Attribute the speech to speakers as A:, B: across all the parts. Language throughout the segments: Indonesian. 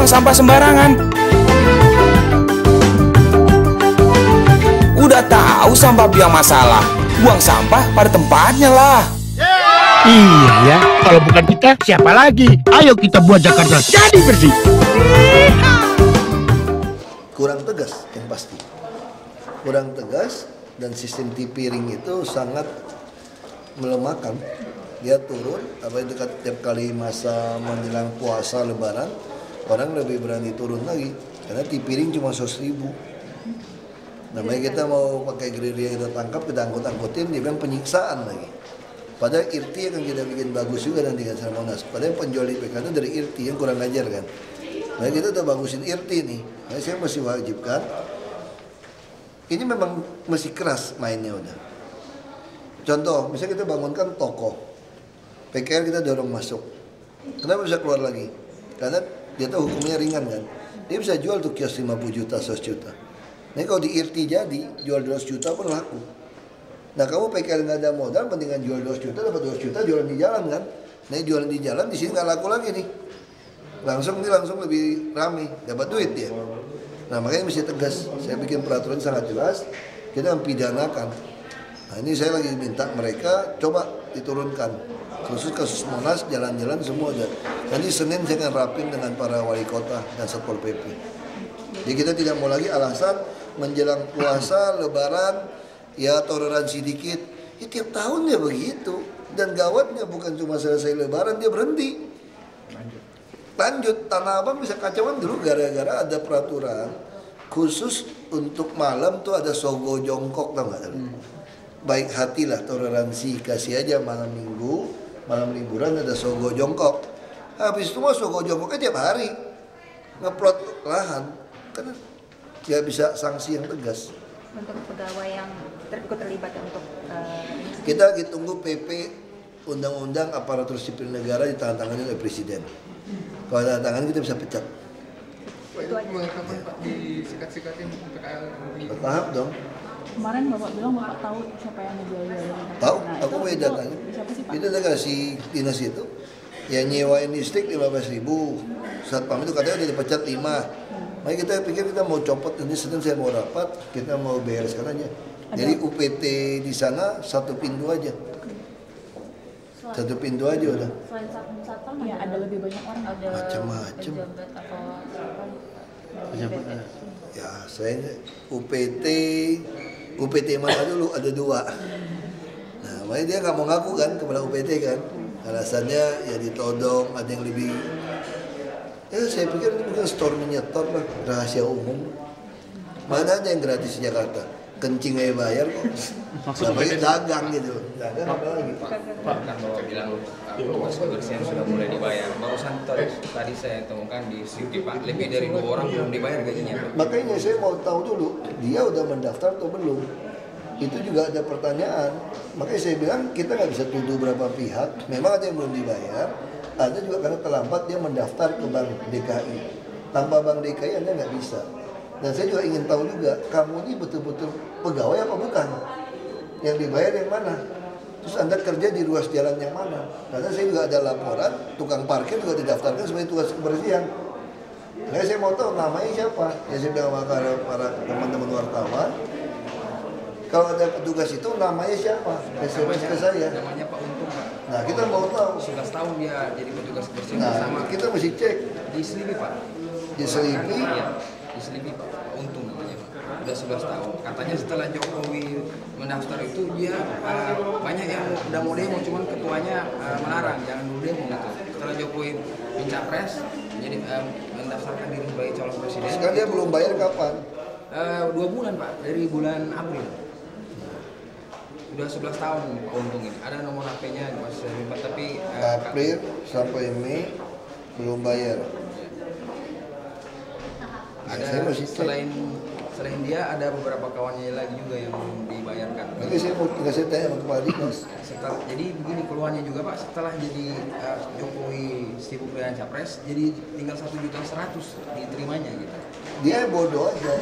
A: sampah sembarangan. Udah tahu sampah biang masalah, buang sampah pada tempatnya lah.
B: Iya ya, kalau bukan kita siapa lagi? Ayo kita buat Jakarta jadi bersih.
C: Kurang tegas yang pasti. Kurang tegas dan sistem tipiring itu sangat melemahkan. Dia turun, apalagi dekat tiap kali masa menjelang puasa lebaran, orang lebih berani turun lagi karena tipiring cuma 100.000. Namanya kita mau pakai gerilya kita tangkap, kita angkut-angkutin, dia bilang penyiksaan lagi. Padahal IRT akan kita bikin bagus juga nanti kan sama Monas. Padahal penjual IPK itu dari IRT yang kurang ajar kan. Nah kita udah bagusin IRT nih. Nah, saya masih wajibkan. Ini memang masih keras mainnya udah. Contoh, misalnya kita bangunkan toko. PKL kita dorong masuk. Kenapa bisa keluar lagi? Karena dia tahu hukumnya ringan kan. Dia bisa jual tuh kios 50 juta, 100 juta. Nah kalau di IRT jadi, jual 200 juta pun laku. Nah kamu PKL nggak ada modal, mendingan jual 200 juta, dapat 200 juta, jualan di jalan kan. Nah jualan di jalan, di sini nggak laku lagi nih. Langsung lebih ramai, dapat duit ya. Nah makanya mesti tegas, saya bikin peraturan sangat jelas, kita mempidanakan. Nah ini saya lagi minta mereka coba diturunkan. Khusus kasus Monas, jalan-jalan semua ada. Nanti Senin saya akan rapin dengan para wali kota dan Satpol PP. Jadi kita tidak mau lagi alasan menjelang puasa, lebaran, ya toleransi dikit. Ya tiap tahun ya begitu. Dan gawatnya bukan cuma selesai lebaran, dia berhenti. Lanjut, Tanah Abang bisa kacauan dulu gara-gara ada peraturan khusus untuk malam tuh ada sogo jongkok, tau gak? Baik hatilah, toleransi, kasih aja malam minggu, malam liburan ada sogo jongkok. Habis itu mah sogo jongkoknya tiap hari ngeplot lahan, kan ya bisa sanksi yang tegas.
D: Untuk pegawai yang terlibat untuk
C: kita tunggu PP Undang-Undang Aparatur Sipil Negara ditandatangani oleh Presiden. Kalau tangan kita bisa pecat.
D: itu aja.
E: Kapan Pak disikat-sikatin PKL?
C: Bertahap dong.
F: Kemarin Bapak bilang Bapak tahu siapa yang ngejual-jual.
C: Tahu?
F: Nah,
C: Aku mau datanya.
F: siapa sih Pak?
C: Itu udah kasih dinas itu. Ya nyewain listrik 15.000. Satpam itu katanya udah dipecat 5. Makanya kita pikir kita mau copot, ini Senin saya mau rapat, kita mau bereskan aja. Jadi UPT di sana satu pintu aja. Satu pintu aja udah.
D: Selain satpam
F: Ya, ada lebih banyak orang.
D: ada
C: Macam-macam.
D: pejabat atau apa?
C: Ya saya UPT mana dulu ada 2. Nah makanya dia nggak mau ngaku kan kepada UPT kan. Alasannya ya ditodong, ada yang lebih. Ya saya pikir ini bukan store menyetor lah, rahasia umum. Mana ada yang gratis di Jakarta? Kencing aja bayar kok. Namanya dagang gitu. Dagang apa lagi?
G: Pak kan Bapak bilang tugas kebersihan sudah mulai dibayar. Barusan tadi saya temukan di CV Pak, lebih dari 2 orang belum dibayar gajinya Pak.
C: Makanya saya mau tahu dulu, dia udah mendaftar atau belum? Itu juga ada pertanyaan. Makanya saya bilang kita nggak bisa tuduh berapa pihak. Memang ada yang belum dibayar, ada juga karena terlambat dia mendaftar ke Bank DKI. Tanpa Bank DKI Anda nggak bisa. Dan saya juga ingin tahu juga, kamu ini betul-betul pegawai apa bukan? Yang dibayar yang mana? Terus Anda kerja di ruas jalan yang mana? Karena saya juga ada laporan, tukang parkir juga didaftarkan sebagai tugas kebersihan. Nah, saya mau tahu namanya siapa? Ya saya bilang sama para teman-teman wartawan, kalau ada petugas itu namanya siapa? SMS ke saya.
G: Namanya Pak Untung Pak.
C: Nah kita mau tahu.
G: 11 tahun dia jadi petugas kebersihan
C: Nah
G: bersama
C: kita mesti cek.
G: di Selipi Pak.
C: Diselipi.
G: Iya, di Selipi Pak. Untung namanya Pak. Udah 11 tahun. Katanya setelah Jokowi mendaftar itu dia banyak yang udah mau demo, cuman ketuanya melarang jangan dulu demo gitu. Setelah Jokowi mencapres, jadi mendaftarkan diri sebagai calon presiden.
C: Sekarang dia belum bayar kapan?
G: 2 bulan Pak, dari bulan April. Udah 11 tahun Untung ini. Ada nomor HP-nya masih terlibat tapi
C: April sampai Mei belum bayar.
G: ada
C: Saya masih cek.
G: selain dia ada beberapa kawannya lagi juga yang belum dibayarkan.
C: Oke, saya mau saya tanya sama kepala dinas.
G: Jadi begini keluhannya juga Pak, setelah jadi Jokowi sibuk dengan capres, jadi tinggal 1.100.000 diterimanya gitu.
C: Dia bodoh aja.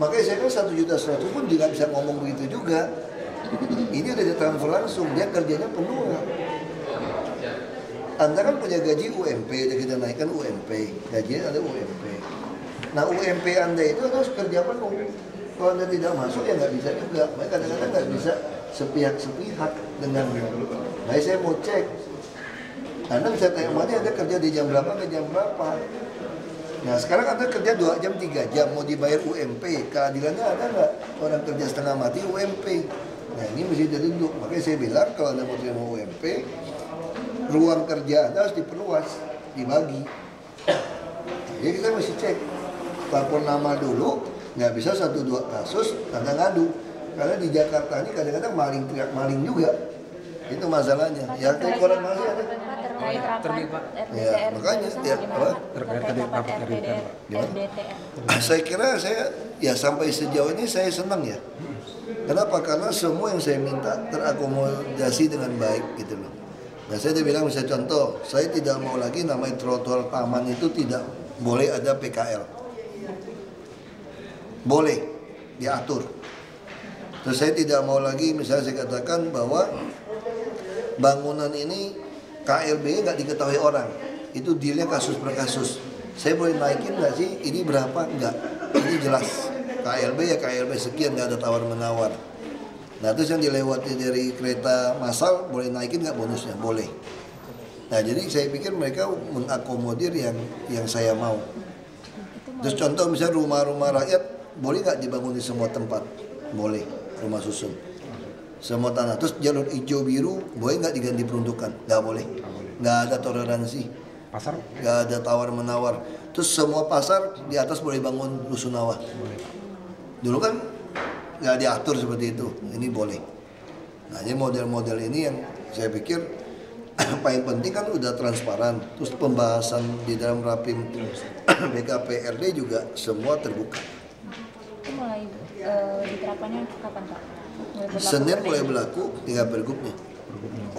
C: Makanya saya kan 1.100.000 pun dia nggak bisa ngomong begitu juga. Ini udah ditransfer langsung, dia kerjanya penuh. Anda kan punya gaji UMP, udah kita naikkan UMP, gajinya ada UMP. Nah UMP Anda itu harus kerja penuh. Kalau Anda tidak masuk ya nggak bisa juga. Makanya kadang-kadang nggak bisa sepihak dengan. Nah saya mau cek, Anda bisa tanya mana Anda kerja di jam berapa ke jam berapa. Nah sekarang Anda kerja 2 jam 3 jam mau dibayar UMP, keadilannya ada nggak? Orang kerja setengah mati UMP. Nah ini mesti dituntut. Makanya saya bilang kalau Anda mau terima UMP, ruang kerja Anda harus diperluas, dibagi. Jadi kita mesti cek, lapor nama dulu, nggak bisa 1-2 kasus Anda ngadu. Karena di Jakarta ini kadang-kadang maling teriak maling juga. Itu masalahnya. Ya orang masih ada.
D: Terkait rapat RDTR
C: Ya, makanya ya, apa?
D: terkait rapat RDTR.
C: Saya kira ya sampai sejauh ini saya senang ya. Kenapa? Karena semua yang saya minta terakomodasi dengan baik gitu loh. Nah saya udah bilang misalnya contoh, saya tidak mau lagi namanya trotoar taman itu tidak boleh ada PKL. Boleh diatur. Terus saya tidak mau lagi misalnya saya katakan bahwa bangunan ini KLB nggak diketahui orang. Itu dealnya kasus per kasus. Saya boleh naikin nggak sih? Ini berapa? Nggak. Ini jelas. KLB ya KLB sekian, nggak ada tawar-menawar. Nah terus yang dilewati dari kereta massal boleh naikin nggak bonusnya? Boleh. Nah jadi saya pikir mereka mengakomodir yang saya mau. Terus contoh misalnya rumah-rumah rakyat boleh nggak dibangun di semua tempat? Boleh, rumah susun. Semua tanah. Terus jalur hijau biru boleh nggak diganti peruntukan? Nggak boleh. Nggak ada toleransi.
H: Pasar?
C: Nggak ada tawar-menawar. Terus semua pasar di atas boleh bangun rusunawa. Dulu kan nggak diatur seperti itu, ini boleh. Nah jadi model-model ini yang saya pikir paling penting kan udah transparan. Terus pembahasan di dalam rapim BKPRD juga semua terbuka.
D: Itu mulai diterapkannya kapan Pak?
C: Senin mulai berlaku, tinggal pergubnya.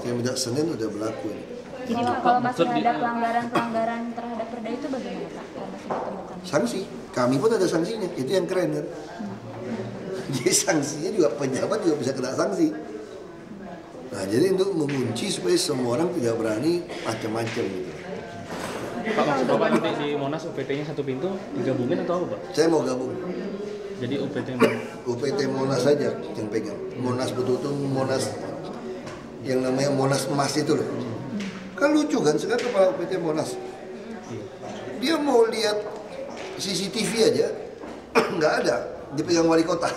C: Saya minta Senin udah berlaku ini.
D: Jadi kalau masih ada pelanggaran terhadap perda itu bagaimana Pak? Kalau masih ditemukan?
C: Sanksi, kami pun ada sanksinya, itu yang keren kan. Jadi sanksinya juga pejabat juga bisa kena sanksi. Nah jadi untuk mengunci supaya semua orang tidak berani macam-macam gitu.
H: Pak, maksud Bapak di Monas UPT-nya satu pintu digabungin atau apa Pak?
C: Saya mau gabung.
H: Jadi
C: UPT Monas saja yang pegang. Monas betul-betul Monas yang namanya Monas Emas itu loh. Kan lucu kan sekarang kepala UPT Monas. Dia mau lihat CCTV aja nggak ada, dipegang wali kota.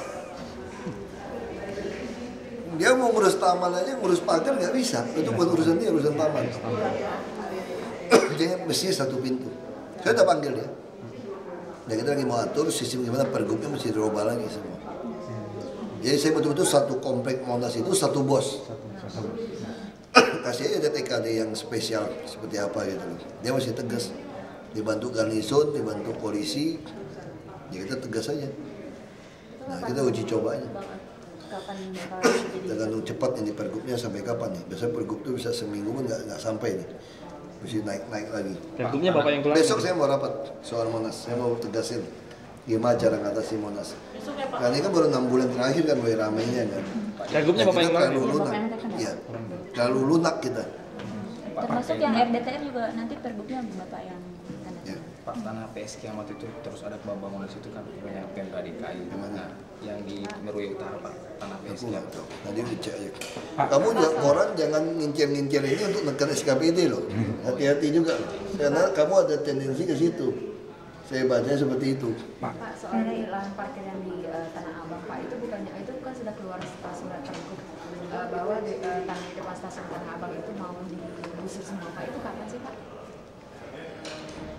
C: Dia mau ngurus taman aja, ngurus pagar nggak bisa. Itu bukan urusan dia, urusan taman. Dia mesti satu pintu. Saya udah panggil dia. Dan kita lagi mau atur sistem gimana pergubnya mesti dirubah lagi semua. Jadi saya betul-betul satu komplek Monas itu satu bos. Kasih aja TKD yang spesial seperti apa gitu. Dia masih tegas. Dibantu garnison, dibantu polisi. Ya kita tegas aja. Nah kita uji coba aja. Tergantung cepat ini pergubnya sampai kapan nih. Biasanya pergub itu bisa seminggu pun nggak sampai nih. Mesti naik lagi.
H: Pergubnya Bapak yang keluar?
C: Besok saya mau rapat soal Monas. Saya mau tegasin gimana cara ngatasi Monas. Karena ini kan baru 6 bulan terakhir kan mulai ramainya kan.
H: Pergubnya Bapak yang keluar?
C: Terlalu lunak. Iya. Terlalu lunak kita.
D: Termasuk yang RDTR juga nanti pergubnya Bapak yang
C: Ya.
G: Pak, tanah PSG yang waktu itu terus ada pembangunan di situ kan punya Pemda DKI. Nah, yang di Meruya Utara Pak, tanah
C: Aku
G: PSG.
C: nggak tahu. Nanti dicek aja. Kamu juga koran jangan ngincir-ngincir ini untuk nekan SKPD loh. Hati-hati juga loh. Karena kamu ada tendensi ke situ. Saya baca seperti itu.
I: Pak, soal lahan parkir yang di Tanah Abang Pak, itu bukannya itu kan sudah keluar surat pergub bahwa tanah di depan stasiun Tanah Abang itu mau digusur semua Pak, itu kapan sih Pak?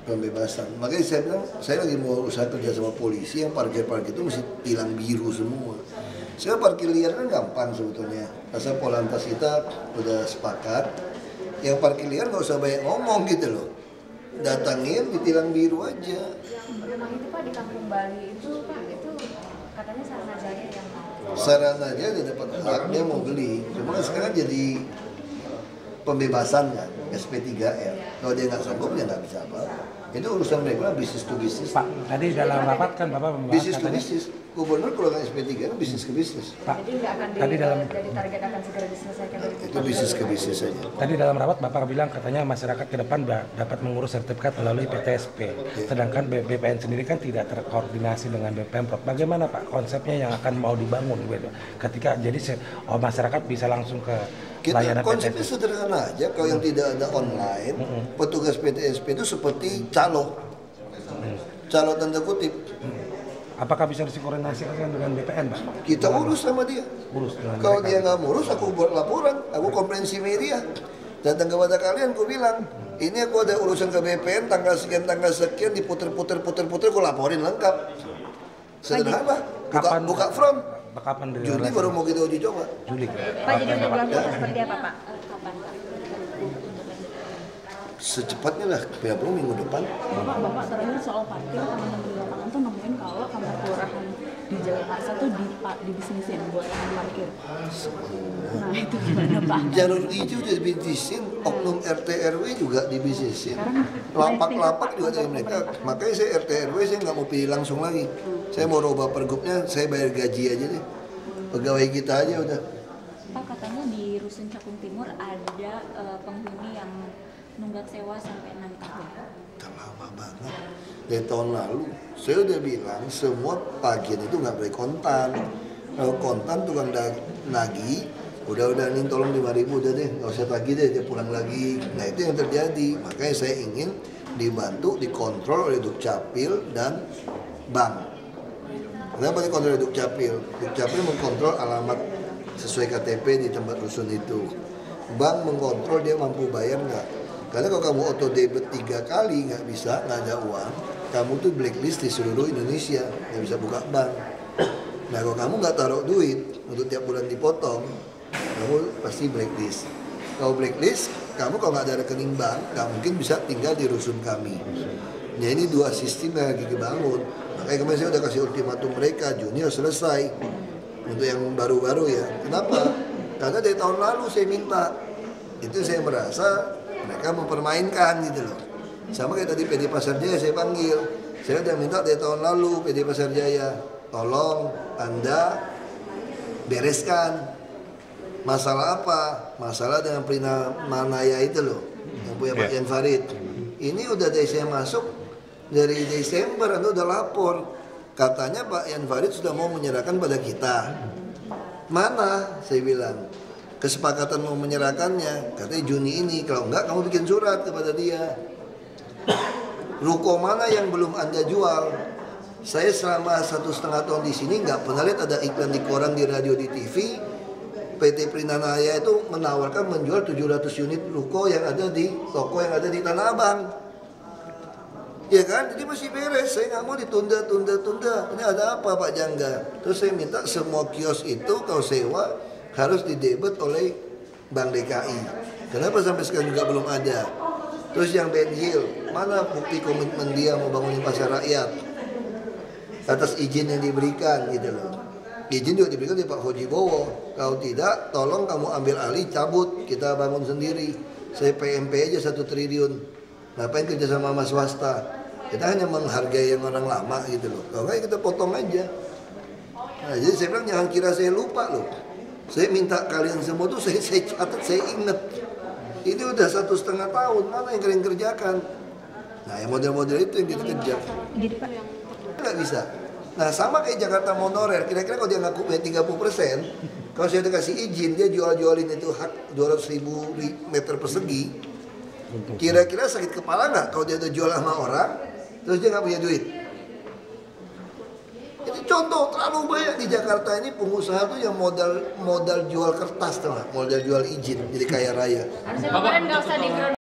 C: Pembebasan. Makanya saya bilang, saya lagi mau usaha kerja sama polisi yang parkir-parkir itu mesti tilang biru semua. Saya parkir liar kan gampang sebetulnya. Asal Polantas kita udah sepakat, yang parkir liar nggak usah banyak ngomong gitu loh. Datangin ditilang biru aja.
I: Memang itu Pak di Kampung Bali itu Pak, itu katanya Saranajaya yang mau.
C: Saranajaya udah dapat hak, dia mau beli. Cuma sekarang jadi pembebasan kan, SP3R. Kalau dia nggak sanggup, dia nggak bisa apa-apa. Itu urusan mereka bisnis to bisnis.
J: Pak, tadi dalam rapat kan Bapak membahas
C: bisnis ke bisnis. Gubernur kalau nggak SP3 kan bisnis ke bisnis.
J: Pak,
I: Jadi nggak akan
J: tadi dalam
I: jadi target akan segera diselesaikan dari
C: Itu bisnis ke bisnis saja.
J: Tadi dalam rapat Bapak bilang katanya masyarakat ke depan dapat mengurus sertifikat melalui PTSP. Sedangkan BPN sendiri kan tidak terkoordinasi dengan Pemprov. Bagaimana Pak konsepnya yang akan mau dibangun gitu? Ketika jadi masyarakat bisa langsung ke layanan
C: Konsepnya
J: PTSP.
C: sederhana aja. Kalau yang tidak ada online, petugas PTSP itu seperti calo tanda kutip.
J: Apakah bisa dikoordinasikan dengan BPN Pak?
C: Kita urus sama dia.
J: Urus dengan
C: Kalau
J: mereka.
C: dia nggak ngurus, aku buat laporan, aku komplainsi media. Datang kepada kalian, aku bilang, ini aku ada urusan ke BPN, tanggal sekian, diputer-puter, aku laporin lengkap. Sederhana, buka front.
J: Kapan
C: Juni baru mau kita uji coba.
J: Juli.
D: Pak, jadi untuk dilakukan seperti apa Pak? Kapan Pak?
C: Secepatnya lah, perlu minggu depan.
F: Bapak terakhir soal parkir, teman-teman di lapangan tuh nemuin kalau kamar kelurahan di Jalan Marsa tuh dibisnisin buat yang parkir. Nah itu gimana Pak?
C: Jalur hijau udah dibisnisin, oknum RT RW juga dibisnisin, lapak-lapak juga dari mereka. Makanya saya RT RW saya nggak mau pilih langsung lagi. Saya mau rubah pergubnya, saya bayar gaji aja deh. Pegawai kita aja udah.
D: Pak, katanya di Rusun Cakung Timur ada penghuni yang nunggak sewa sampai 6 tahun.
C: Udah lama banget. Dari tahun lalu, saya udah bilang semua tagihan itu nggak boleh kontan. Kalau kontan tukang nagih, udah nih tolong 5.000 udah deh, nggak usah tagih deh, dia pulang lagi. Nah itu yang terjadi. Makanya saya ingin dibantu, dikontrol oleh Dukcapil dan bank. Kenapa dikontrol oleh Dukcapil? Dukcapil mengkontrol alamat sesuai KTP di tempat rusun itu. Bank mengkontrol dia mampu bayar nggak. Karena kalau kamu auto debit 3 kali nggak bisa, nggak ada uang, kamu tuh blacklist di seluruh Indonesia, nggak bisa buka bank. Nah kalau kamu nggak taruh duit untuk tiap bulan dipotong, kamu pasti blacklist. Kalau blacklist, kamu kalau nggak ada rekening bank, nggak mungkin bisa tinggal di rusun kami. Nah ini 2 sistem yang lagi dibangun. Makanya kemarin saya udah kasih ultimatum mereka, Juni harus selesai. Untuk yang baru-baru ya. Kenapa? Karena dari tahun lalu saya minta. Itu saya merasa mereka mempermainkan gitu loh. Sama kayak tadi PD Pasar Jaya saya panggil. Saya udah minta dari tahun lalu PD Pasar Jaya, tolong Anda bereskan. Masalah apa? Masalah dengan Prina Manaya itu loh, yang punya Pak Yan Farid. Ini udah dari saya masuk dari Desember, Anda udah lapor. Katanya Pak Yan Farid sudah mau menyerahkan pada kita. Mana? Saya bilang. Kesepakatan mau menyerahkannya, katanya Juni ini. Kalau enggak, kamu bikin surat kepada dia. Ruko mana yang belum Anda jual? Saya selama 1,5 tahun di sini nggak pernah lihat ada iklan di koran, di radio, di TV. PT Prinanaya itu menawarkan menjual 700 unit ruko yang ada di toko yang ada di Tanah Abang. Ya kan, jadi masih beres. Saya nggak mau ditunda. Ini ada apa Pak Jangga? Terus saya minta semua kios itu kalau sewa harus didebet oleh Bank DKI. Kenapa sampai sekarang juga belum ada? Terus yang Ben Hill, mana bukti komitmen dia mau bangunin pasar rakyat atas izin yang diberikan gitu loh. Izin juga diberikan di Pak Fauji Bowo. Kalau tidak, tolong kamu ambil alih, cabut, kita bangun sendiri. Saya PMP aja 1 triliun. Ngapain kerja sama sama swasta? Kita hanya menghargai yang orang lama gitu loh. Kalau nggak kita potong aja. Nah, jadi saya bilang jangan kira saya lupa loh. Saya minta kalian semua tuh saya catat, saya inget. Ini udah 1,5 tahun, mana yang kalian kerjakan? Nah yang model-model itu yang kita kejar. Nggak bisa. Nah sama kayak Jakarta Monorail, kira-kira kalau dia ngaku 30%, kalau saya udah kasih izin, dia jual-jualin itu hak 200.000 meter persegi, kira-kira sakit kepala nggak kalau dia udah jual sama orang, terus dia nggak punya duit? Ini contoh terlalu banyak di Jakarta ini pengusaha tuh yang modal jual kertas tuh, modal jual izin jadi kaya raya.
I: Harusnya kemarin nggak usah